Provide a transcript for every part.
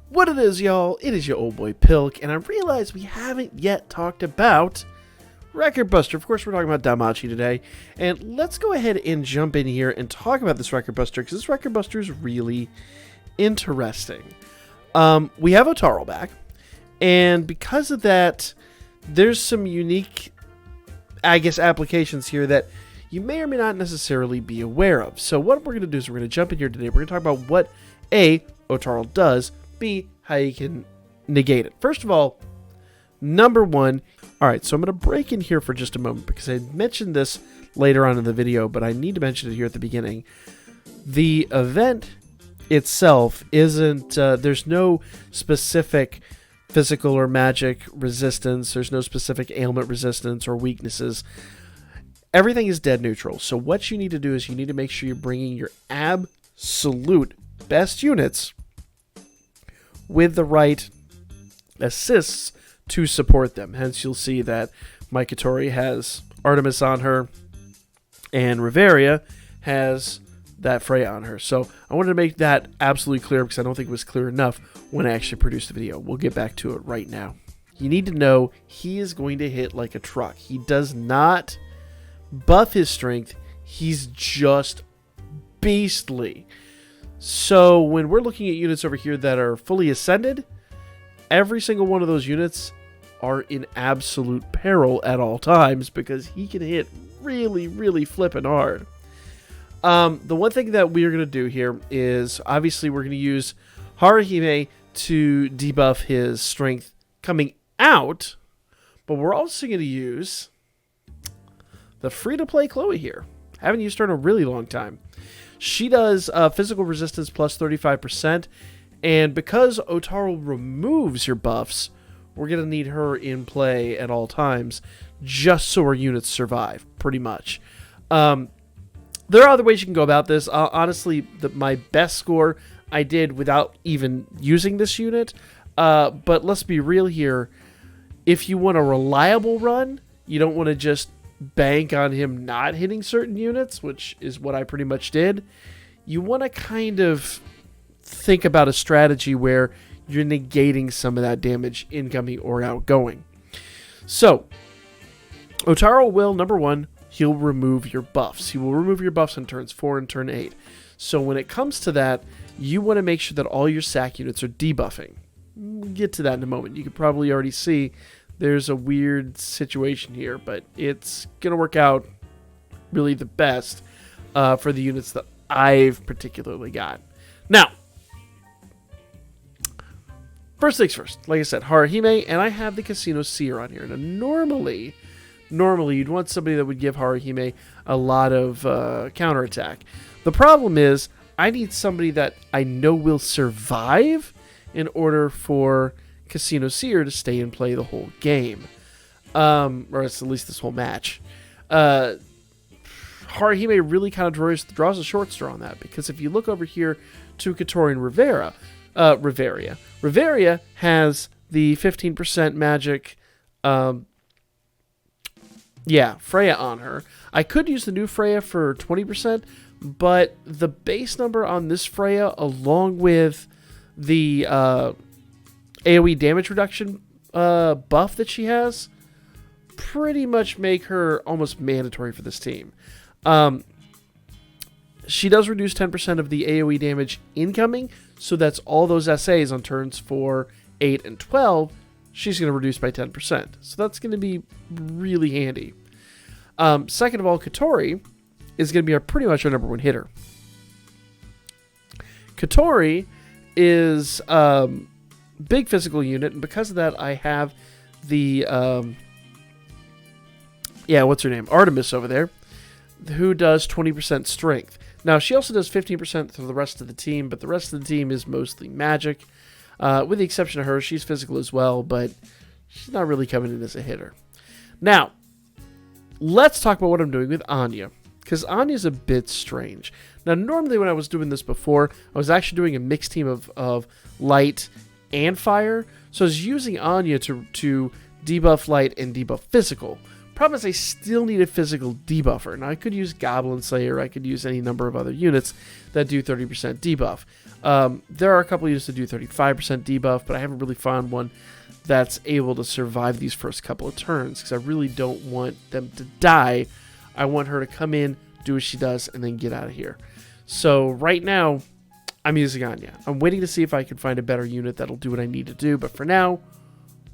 What it is, y'all, it is your old boy Pilk, and I realize we haven't yet talked about Record Buster. Of course, we're talking about Danmachi today, and let's go ahead and jump in here and talk about this Record Buster, because this Record Buster is really interesting. We have OTTARL back, and because of that, there's some unique, I guess, applications here that you may or may not necessarily be aware of. So what we're going to do is we're going to jump in here today. We're going to talk about what A, OTTARL does, B, how you can negate it. First of all, number one, alright, so I'm going to break in here for just a moment because I mentioned this later on in the video, but I need to mention it here at the beginning. The event itself isn't, there's no specific physical or magic resistance, there's no specific ailment resistance or weaknesses. Everything is dead neutral, so what you need to do is you need to make sure you're bringing your absolute best units with the right assists to support them. Hence, you'll see that my Katori has Artemis on her, and Riveria has that Freya on her. So I wanted to make that absolutely clear because I don't think it was clear enough when I actually produced the video. We'll get back to it right now. You need to know he is going to hit like a truck. He does not buff his strength. He's just beastly. So when we're looking at units over here that are fully ascended, every single one of those units are in absolute peril at all times because he can hit really, really flippin' hard. The one thing that we're going to do here is, obviously, we're going to use Haruhime to debuff his strength coming out, but we're also going to use the free-to-play Chloe here. Haven't used her in a really long time. She does physical resistance plus 35%, and because OTTARL removes your buffs, we're going to need her in play at all times, just so our units survive, pretty much. There are other ways you can go about this. Honestly, my best score I did without even using this unit, but let's be real here. If you want a reliable run, you don't want to just bank on him not hitting certain units, which is what I pretty much did. You want to kind of think about a strategy where you're negating some of that damage incoming or outgoing. So, OTTARL will, number one, he'll remove your buffs. He will remove your buffs on turns 4 and turn 8. So when it comes to that, you want to make sure that all your sack units are debuffing. We'll get to that in a moment. You can probably already see there's a weird situation here, but it's going to work out really the best for the units that I've particularly got. Now, first things first, like I said, Haruhime, and I have the Casino Seer on here. Now, normally you'd want somebody that would give Haruhime a lot of counterattack. The problem is, I need somebody that I know will survive in order for Casino Seer to stay and play the whole game. Or at least this whole match. Haruhime really kind of draws a short straw on that, because if you look over here to Katori and Riveria has the 15% magic, Freya on her. I could use the new Freya for 20%, but the base number on this Freya, along with the AoE damage reduction buff that she has, pretty much make her almost mandatory for this team. She does reduce 10% of the AoE damage incoming, so that's all those SAs on turns 4, 8, and 12, she's going to reduce by 10%. So that's going to be really handy. Second of all, Katori is going to be pretty much our number one hitter. Katori is big physical unit, and because of that, I have the what's her name, Artemis over there, who does 20% strength. Now, she also does 15% to the rest of the team, but the rest of the team is mostly magic. With the exception of her, she's physical as well, but she's not really coming in as a hitter. Now, let's talk about what I'm doing with Anya, because Anya's a bit strange. Now, normally when I was doing this before, I was actually doing a mixed team of light and fire, so I was using Anya to debuff light and debuff physical. Problem is I still need a physical debuffer. Now I could use Goblin Slayer, I could use any number of other units that do 30% debuff. There are a couple units that do 35% debuff, but I haven't really found one that's able to survive these first couple of turns, because I really don't want them to die. I want her to come in, do what she does, and then get out of here. So right now, I'm using Anya. I'm waiting to see if I can find a better unit that'll do what I need to do, but for now,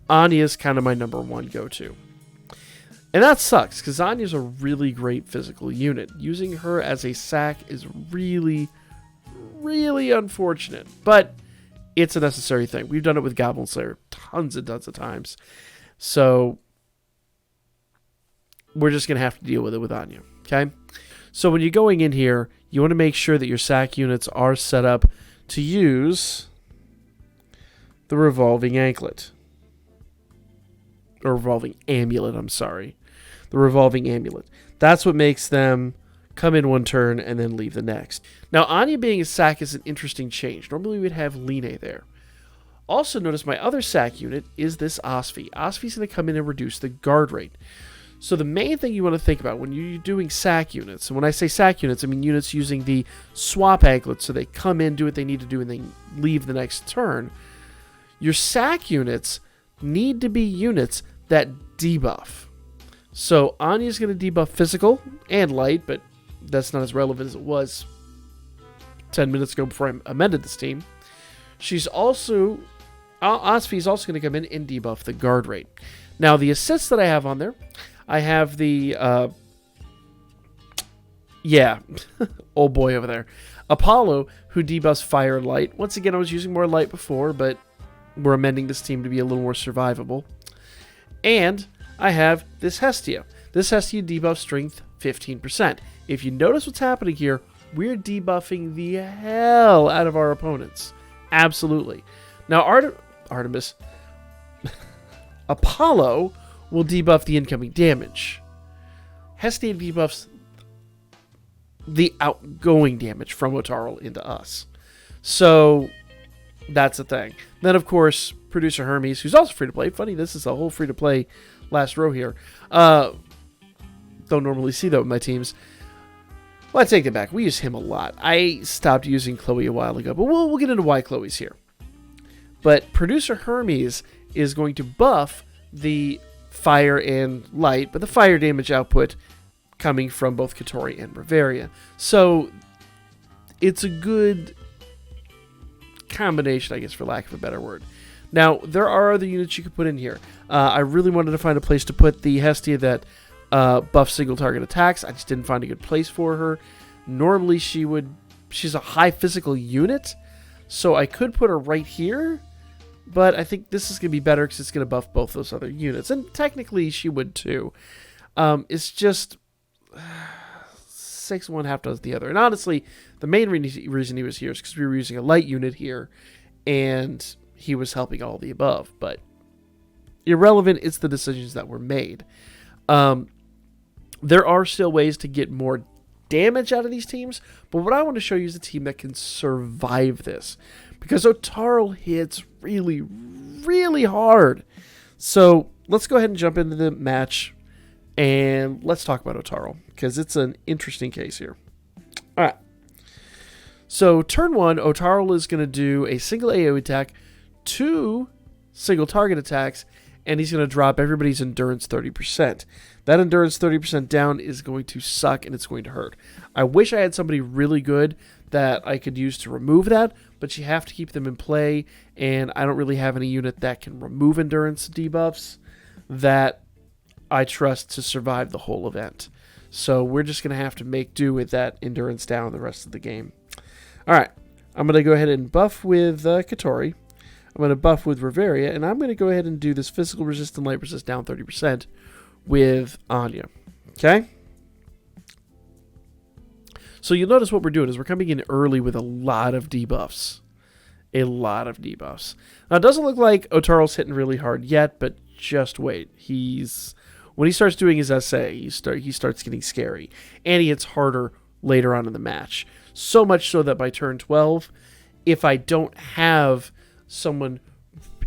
Anya is kind of my number one go-to. And that sucks, because Anya's a really great physical unit. Using her as a sack is really, really unfortunate, but it's a necessary thing. We've done it with Goblin Slayer tons and tons of times. So we're just going to have to deal with it with Anya, okay? So when you're going in here, you want to make sure that your sack units are set up to use the revolving anklet. Or revolving amulet, I'm sorry. The revolving amulet. That's what makes them come in one turn and then leave the next. Now, Anya being a sack is an interesting change. Normally, we'd have Line there. Also, notice my other sack unit is this Osfi. Osfi's going to come in and reduce the guard rate. So the main thing you want to think about when you're doing sack units, and when I say sack units, I mean units using the swap anklet, so they come in, do what they need to do, and then leave the next turn. Your sack units need to be units that debuff. So Anya's going to debuff physical and light, but that's not as relevant as it was 10 minutes ago before I amended this team. She's also, Osfi is also going to come in and debuff the guard rate. Now, the assists that I have on there, I have the, old boy over there, Apollo, who debuffs fire and light. Once again, I was using more light before, but we're amending this team to be a little more survivable. And I have this Hestia. This Hestia debuffs strength 15%. If you notice what's happening here, we're debuffing the hell out of our opponents. Absolutely. Now, Artemis, Apollo will debuff the incoming damage. Hestia debuffs the outgoing damage from OTTARL into us. So that's the thing. Then, of course, producer Hermes, who's also free to play. Funny, this is a whole free to play last row here. Don't normally see that with my teams. Well, I take it back. We use him a lot. I stopped using Chloe a while ago, but we'll get into why Chloe's here. But producer Hermes is going to buff the fire and light, but the fire damage output coming from both Katori and Bavaria. So it's a good combination, I guess, for lack of a better word. Now, there are other units you could put in here. I really wanted to find a place to put the Hestia that buffs single target attacks. I just didn't find a good place for her. Normally, she's a high physical unit, so I could put her right here, but I think this is going to be better because it's going to buff both those other units. And technically, she would too. It's just 6 one, half does the other. And honestly, the main reason he was here is because we were using a light unit here, and he was helping all the above. But irrelevant, it's the decisions that were made. There are still ways to get more damage out of these teams, but what I want to show you is a team that can survive this, because OTTARL hits really, really hard. So let's go ahead and jump into the match, and let's talk about OTTARL, because it's an interesting case here. All right. So turn 1, OTTARL is going to do a single AoE attack, 2 single target attacks, and he's going to drop everybody's endurance 30%. That endurance 30% down is going to suck, and it's going to hurt. I wish I had somebody really good that I could use to remove that, but you have to keep them in play, and I don't really have any unit that can remove endurance debuffs that I trust to survive the whole event. So we're just going to have to make do with that endurance down the rest of the game. All right, I'm going to go ahead and buff with Katori. I'm going to buff with Bavaria, and I'm going to go ahead and do this physical resist and light resist down 30% with Anya. Okay? So you'll notice what we're doing is we're coming in early with a lot of debuffs. A lot of debuffs. Now, it doesn't look like OTTARL's hitting really hard yet, but just wait. When he starts doing his SA, he starts getting scary. And he hits harder later on in the match. So much so that by turn 12, if I don't have someone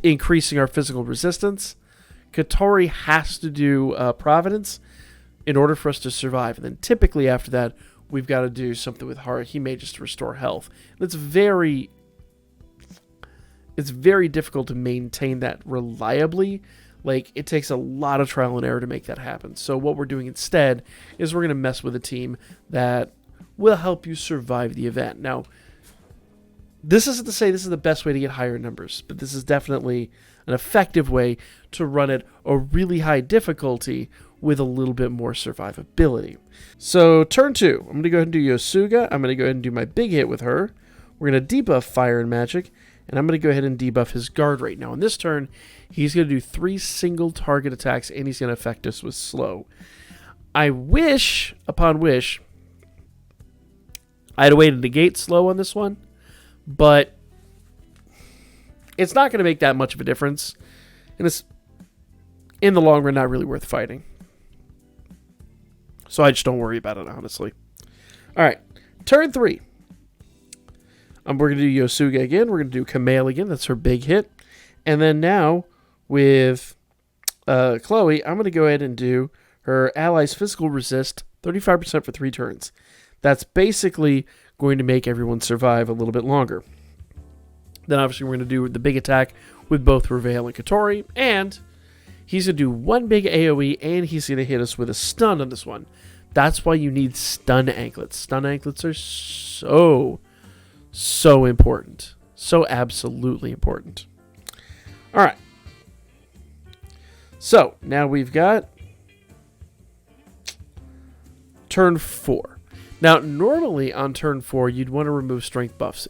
increasing our physical resistance, Katori has to do Providence, in order for us to survive. And then typically after that, we've got to do something with Hime just to restore health. And it's very difficult to maintain that reliably. Like, it takes a lot of trial and error to make that happen. So what we're doing instead is we're going to mess with a team that will help you survive the event. Now, this isn't to say this is the best way to get higher numbers, but this is definitely an effective way to run at a really high difficulty with a little bit more survivability. So turn 2, I'm going to go ahead and do Yosuga. I'm going to go ahead and do my big hit with her. We're going to debuff Fire and Magic, and I'm going to go ahead and debuff his guard rate. Now, on this turn, he's going to do 3 single target attacks, and he's going to affect us with slow. I wish, upon wish, I had a way to negate slow on this one, but it's not going to make that much of a difference, and it's, in the long run, not really worth fighting. So I just don't worry about it, honestly. All right, turn 3. We're going to do Yosuga again. We're going to do Kamale again. That's her big hit. And then now, with Chloe, I'm going to go ahead and do her allies' physical resist 35% for 3 turns. That's basically going to make everyone survive a little bit longer. Then obviously we're going to do the big attack with both Reveal and Katori. And he's going to do 1 big AoE, and he's going to hit us with a stun on this one. That's why you need stun anklets. Stun anklets are so important. So absolutely important. All right. So now we've got turn 4. Now, normally on turn 4, you'd want to remove strength buffs,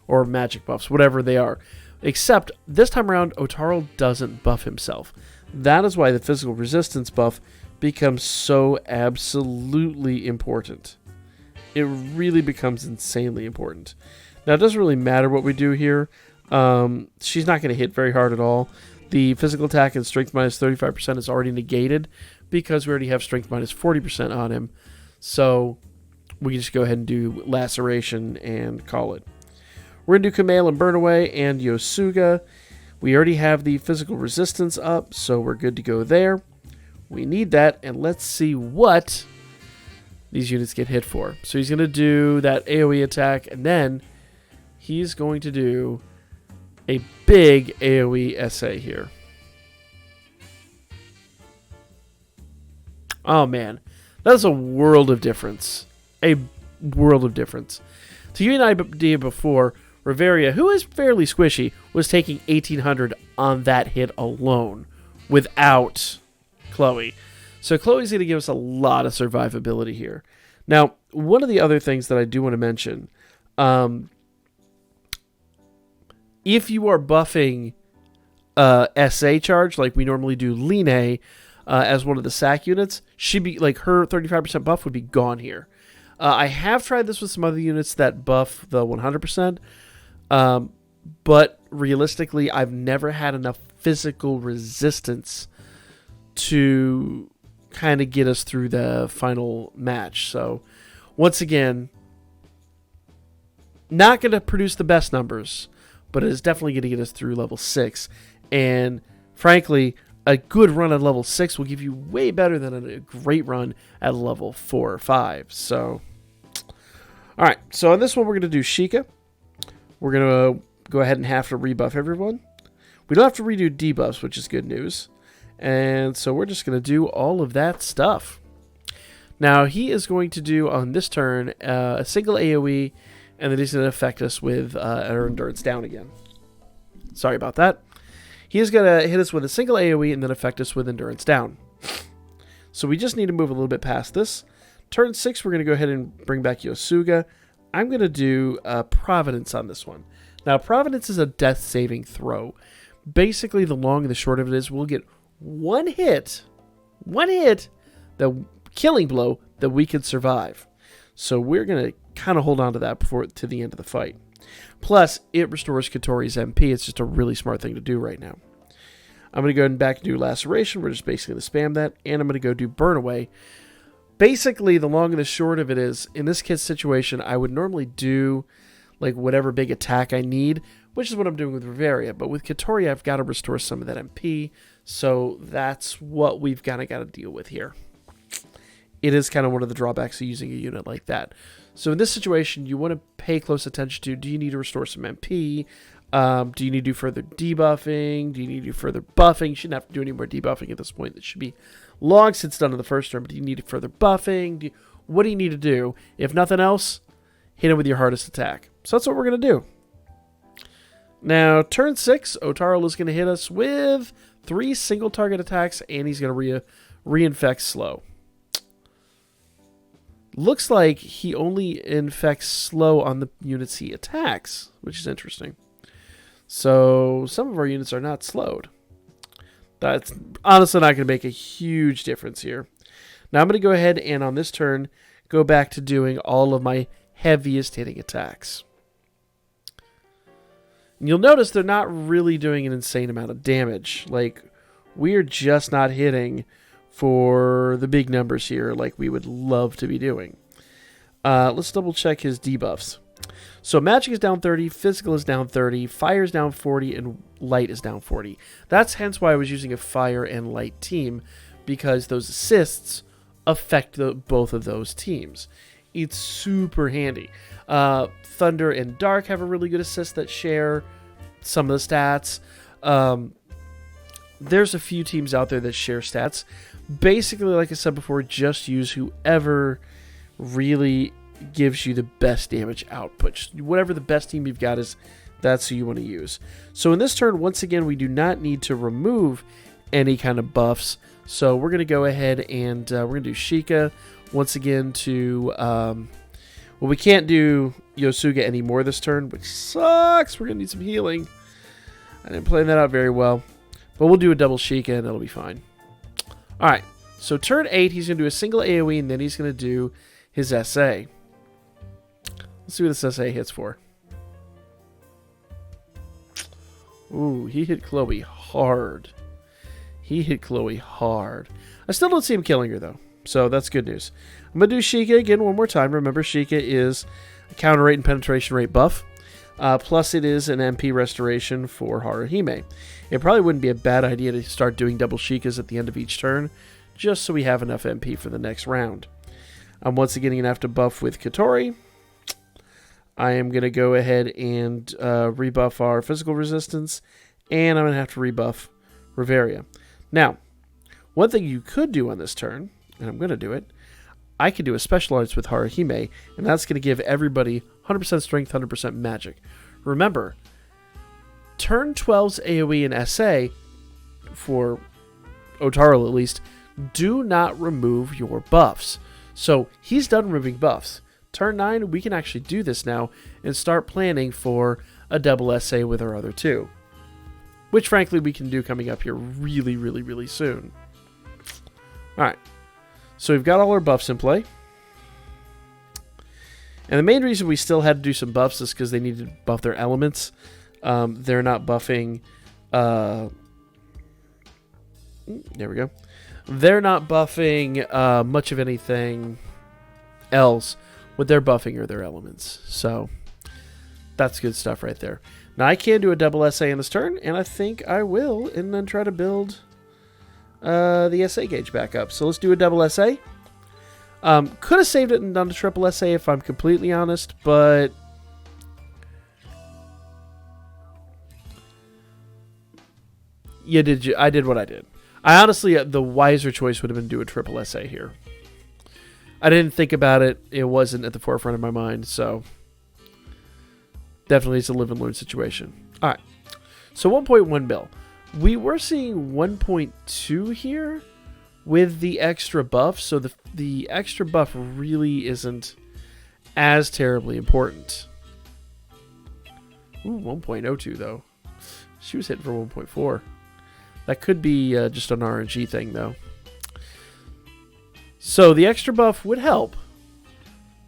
or magic buffs, whatever they are. Except this time around, OTTARL doesn't buff himself. That is why the physical resistance buff becomes so absolutely important. It really becomes insanely important. Now, it doesn't really matter what we do here. She's not going to hit very hard at all. The physical attack and strength minus 35% is already negated because we already have strength minus 40% on him. So we can just go ahead and do laceration and call it. We're going to do Kamale and Burn Away and Yosuga. We already have the physical resistance up, so we're good to go there. We need that, and let's see what these units get hit for. So he's going to do that AoE attack, and then he's going to do a big AoE SA here. Oh, man. That's a world of difference. A world of difference. To give you an idea before, Reveria, who is fairly squishy, was taking 1800 on that hit alone without Chloe. So Chloe's going to give us a lot of survivability here. Now, one of the other things that I do want to mention, if you are buffing SA charge, like we normally do Line as one of the SAC units, she'd be like her 35% buff would be gone here. I have tried this with some other units that buff the 100%, but realistically, I've never had enough physical resistance to kind of get us through the final match. So, once again, not going to produce the best numbers, but it is definitely going to get us through level 6. And frankly, a good run at level 6 will give you way better than a great run at level 4 or 5. So, alright, so on this one, we're going to do Sheikah. We're going to go ahead and have to rebuff everyone. We don't have to redo debuffs, which is good news. And so we're just going to do all of that stuff. Now, he is going to do, on this turn, a single AoE, and then he's going to affect us with our endurance down again. Sorry about that. He is going to hit us with a single AoE and then affect us with endurance down. So we just need to move a little bit past this. Turn 6, we're going to go ahead and bring back Yosuga. I'm going to do Providence on this one. Now, Providence is a death saving throw. Basically, the long and the short of it is we'll get one hit, the killing blow that we can survive. So we're going to kind of hold on to that to the end of the fight. Plus, it restores Katori's MP. It's just a really smart thing to do right now. I'm going to go ahead and back and do Laceration. We're just basically going to spam that. And I'm going to go do Burn Away. Basically, the long and the short of it is, in this kid's situation, I would normally do like whatever big attack I need, which is what I'm doing with Reveria. But with Katori, I've got to restore some of that MP. So that's what we've kind of got to deal with here. it is kind of one of the drawbacks of using a unit like that. So in this situation, you want to pay close attention to, do you need to restore some MP? Do you need to do further debuffing? Do you need to do further buffing? You shouldn't have to do any more debuffing at this point. That should be long since done in the first turn, but do you need further buffing? What do you need to do? If nothing else, hit him with your hardest attack. So that's what we're going to do. Now, turn 6, OTTARL is going to hit us with 3 single target attacks, and he's going to reinfect slow. Looks like he only infects slow on the units he attacks, which is interesting. So some of our units are not slowed. That's honestly not going to make a huge difference here. Now I'm going to go ahead and on this turn, go back to doing all of my heaviest hitting attacks. And you'll notice they're not really doing an insane amount of damage. Like, we're just not hitting for the big numbers here like we would love to be doing. Let's double check his debuffs. So magic is down 30, physical is down 30, fire is down 40, and light is down 40. That's hence why I was using a fire and light team, because those assists affect both of those teams. It's super handy. Thunder and Dark have a really good assist that share some of the stats. There's a few teams out there that share stats. Basically, like I said before, just use whoever really gives you the best damage output. Whatever the best team you've got is, that's who you want to use. So in this turn, once again, we do not need to remove any kind of buffs. So we're going to go ahead and we're going to do Sheikah once again to... well, we can't do Yosuga anymore this turn, which sucks. We're going to need some healing. I didn't plan that out very well. But we'll do a double Sheikah and it'll be fine. Alright, so turn 8, he's going to do a single AoE and then he's going to do his SA. Let's see what this SA hits for. Ooh, he hit Chloe hard. He hit Chloe hard. I still don't see him killing her, though. So that's good news. I'm going to do Sheikah again one more time. Remember, Sheikah is a counter rate and penetration rate buff. Plus, it is an MP restoration for Haruhime. It probably wouldn't be a bad idea to start doing double Sheikahs at the end of each turn, just so we have enough MP for the next round. I'm once again going to have to buff with Katori. I am going to go ahead and rebuff our physical resistance, and I'm going to have to rebuff Reveria. Now, one thing you could do on this turn, and I'm going to do it, I could do a special arts with Haruhime, and that's going to give everybody 100% strength, 100% magic. Remember, turn 12's AoE and SA, for OTTARL at least, do not remove your buffs. So he's done removing buffs. Turn 9, we can actually do this now and start planning for a double SA with our other two. Which, frankly, we can do coming up here really, really, really soon. Alright. So we've got all our buffs in play. And the main reason we still had to do some buffs is because they needed to buff their elements. They're not buffing... there we go. They're not buffing much of anything else. What they're buffing are their elements. So, that's good stuff right there. Now, I can do a double SA in this turn, and I think I will, and then try to build the SA gauge back up. So, let's do a double SA. Could have saved it and done a triple SA if I'm completely honest, but... I did what I did. I honestly, the wiser choice would have been to do a triple SA here. I didn't think about it. It wasn't at the forefront of my mind, so definitely it's a live and learn situation. All right, so 1.1 mil. We were seeing 1.2 here with the extra buff, so the extra buff really isn't as terribly important. Ooh, 1.02 though. She was hitting for 1.4. That could be just an RNG thing though. So the extra buff would help,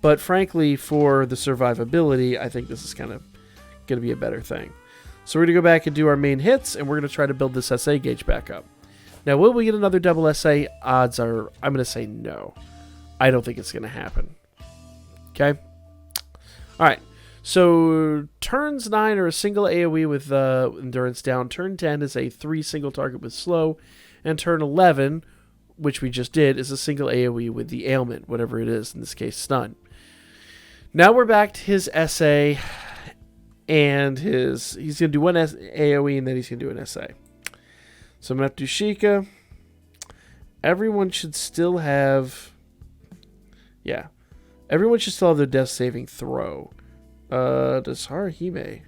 but frankly, for the survivability, I think this is kind of going to be a better thing. So we're going to go back and do our main hits, and we're going to try to build this SA gauge back up. Now, will we get another double SA? Odds are, I'm going to say no. I don't think it's going to happen. Okay? All right. So turns 9 are a single AoE with endurance down. Turn 10 is a 3 single target with slow. And turn 11... which we just did, is a single AoE with the ailment, whatever it is, in this case, stun. Now we're back to his SA, and he's going to do one AoE, and then he's going to do an SA. So I'm going to have to do Sheikah. Everyone should still have... Yeah. Everyone should still have their death saving throw. Does Haruhime?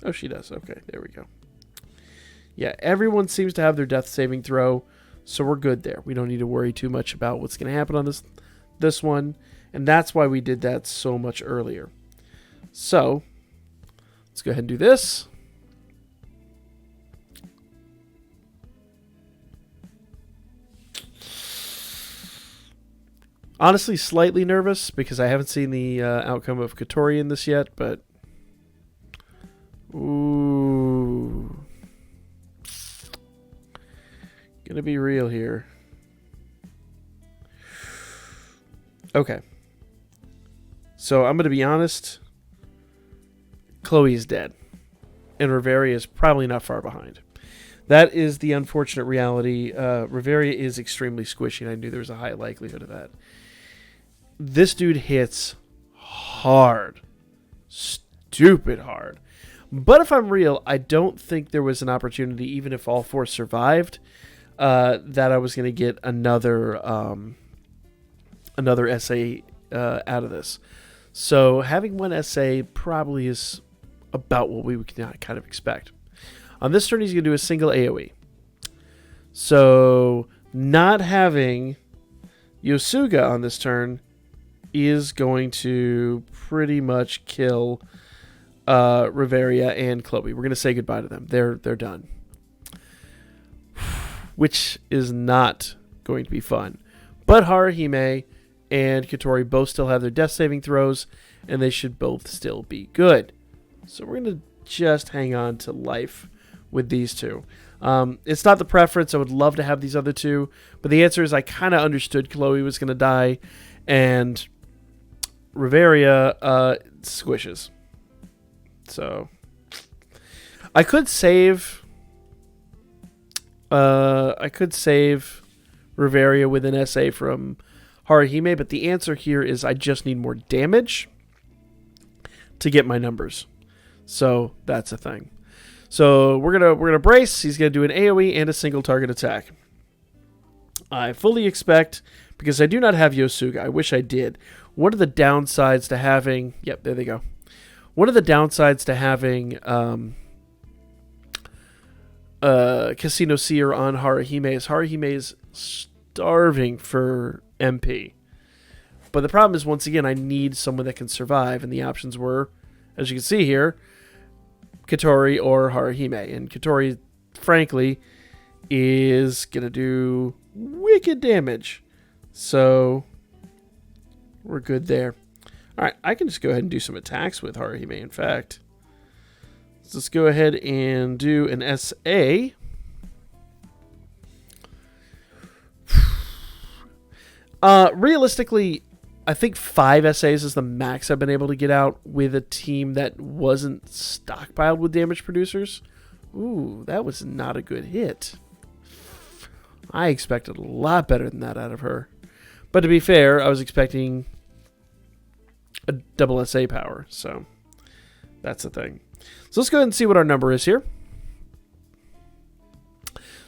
Oh, she does. Okay, there we go. Yeah, everyone seems to have their death saving throw, so we're good there. We don't need to worry too much about what's going to happen on this one, and that's why we did that so much earlier. So, let's go ahead and do this. Honestly, slightly nervous because I haven't seen the outcome of Katori in this yet, but... Ooh. Gonna be real here. Okay. So I'm gonna be honest. Chloe is dead. And Reveria is probably not far behind. That is the unfortunate reality. Reveria is extremely squishy, and I knew there was a high likelihood of that. This dude hits hard. Stupid hard. But if I'm real, I don't think there was an opportunity, even if all four survived, that I was going to get another SA out of this. So having one SA probably is about what we would kind of expect. On this turn, he's going to do a single AoE. So not having Yosuga on this turn is going to pretty much kill Reveria and Chloe. We're going to say goodbye to them. They're done. Which is not going to be fun. But Haruhime and Katori both still have their death saving throws, and they should both still be good. So we're going to just hang on to life with these two. It's not the preference. I would love to have these other two, but the answer is I kind of understood Chloe was going to die, and Reveria squishes. So I could save Reveria with an SA from Haruhime, but the answer here is I just need more damage to get my numbers. So that's a thing. So we're gonna brace. He's gonna do an AoE and a single target attack. I fully expect, because I do not have Yosuga. I wish I did. One of the downsides to having... Yep, there they go. One of the downsides to having Casino Seer on Haruhime is starving for MP. But the problem is, once again, I need someone that can survive, and the options were, as you can see here, Katori or Haruhime. And Katori, frankly, is going to do wicked damage. So we're good there. All right, I can just go ahead and do some attacks with Haruhime, in fact. So let's go ahead and do an SA. Realistically, I think 5 SAs is the max I've been able to get out with a team that wasn't stockpiled with damage producers. Ooh, that was not a good hit. I expected a lot better than that out of her. But to be fair, I was expecting a double SA power, so that's the thing. So let's go ahead and see what our number is here.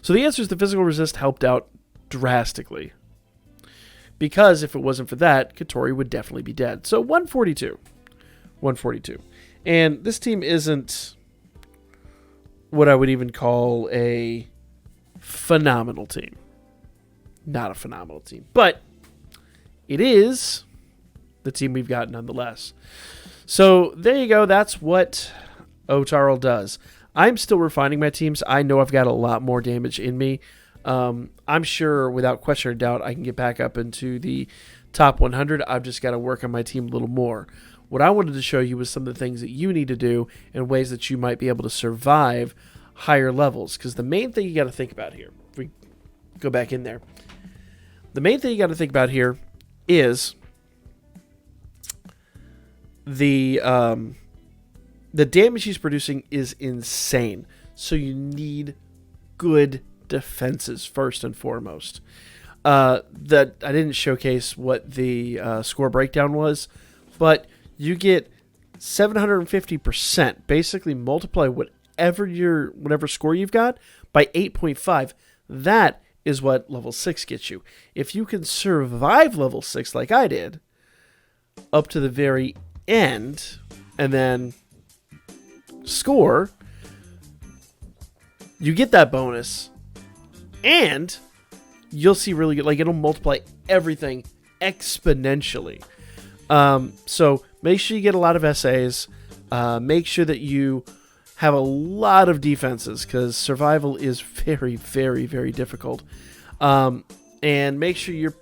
So the answer is the physical resist helped out drastically. Because if it wasn't for that, Katori would definitely be dead. So 142. 142. And this team isn't what I would even call a phenomenal team. Not a phenomenal team. But it is the team we've got nonetheless. So there you go. That's what OTTARL does. I'm still refining my teams. I know I've got a lot more damage in me. I'm sure, without question or doubt, I can get back up into the top 100. I've just got to work on my team a little more. What I wanted to show you was some of the things that you need to do and ways that you might be able to survive higher levels. Because the main thing you got to think about here, if we go back in there, the main thing you got to think about here is the damage he's producing is insane. So you need good defenses first and foremost. that I didn't showcase what the score breakdown was, but you get 750%. Basically, multiply whatever score you've got by 8.5. That is what level 6 gets you. If you can survive level 6 like I did, up to the very end, and then score, you get that bonus, and you'll see really good, like it'll multiply everything exponentially. So make sure you get a lot of essays. Make sure that you have a lot of defenses, because survival is very, very, very difficult. And make sure you're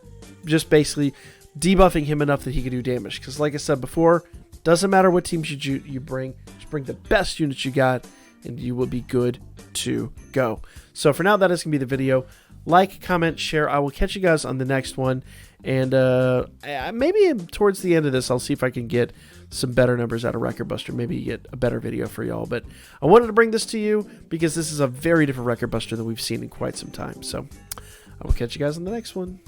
just basically debuffing him enough that he can do damage. Because like I said before, doesn't matter what teams you bring, just bring the best units you got, and you will be good to go. So for now, that is going to be the video. Like, comment, share. I will catch you guys on the next one. And maybe towards the end of this, I'll see if I can get some better numbers out of Record Buster. Maybe get a better video for y'all. But I wanted to bring this to you because this is a very different Record Buster than we've seen in quite some time. So I will catch you guys on the next one.